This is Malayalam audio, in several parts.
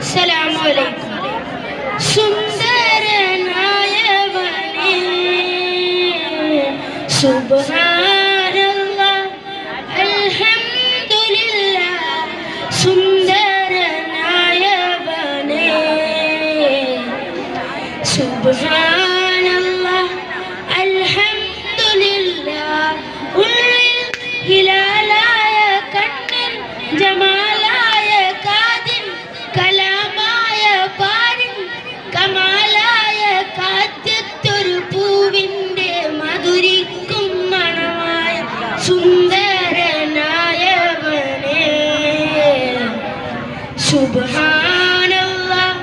അസ്സലാമു സുന്ദരനായവനേ സുബ്ഹാനല്ലാഹ് അൽഹംദുലില്ലാഹ് സുന്ദരനായവനേ സുബ്ഹാനല്ലാഹ് അൽഹംദുലില്ലാഹ് ഉള്ളിൽ ഹിലാലായ കണ്ണിൽ ജമാലായ കാതിൽ കലാമായ പാരിൻ കമാലായ കാറ്റത്തൊരു പൂവിൻ്റെ മധുരിക്കും മണമായ സുന്ദരനായവനേ സുബ്ഹാനല്ലാഹ്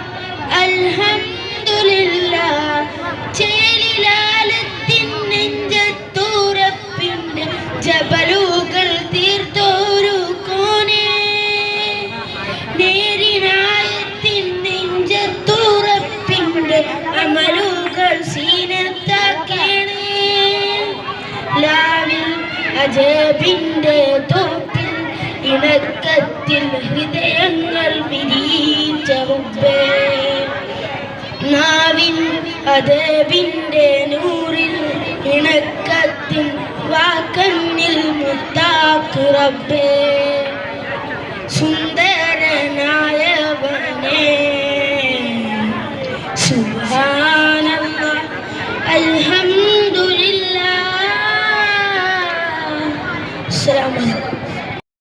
അൽഹംദുലില്ലാഹ് ചേലിലാലത്തിൻ നെഞ്ചത്തൂറപ്പിൻ്റെ ജബലുകൾ തീർത്തോരു കോനേ നേരിനായത്തിൻ നെഞ്ചത്തൂറപ്പിൻ്റെ അമലുകൾ സീനത്താക്കേണേ ലാവിൽ അജബിൻ്റെ തോപ്പിൽ ഇണക്കത്തിൽ ഹൃദയങ്ങൾ വിരിയിച്ച റബ്ബേ നാവിൻ അദബിൻ്റെ നൂറിൽ ഇണക്കത്തിൽ വാക്കന്നിൽ മുത്താക്ക് റബ്ബേ സുന്ദരനായവനേ സുബ്ഹാനല്ലാഹ് അൽഹംദുലില്ലാഹ്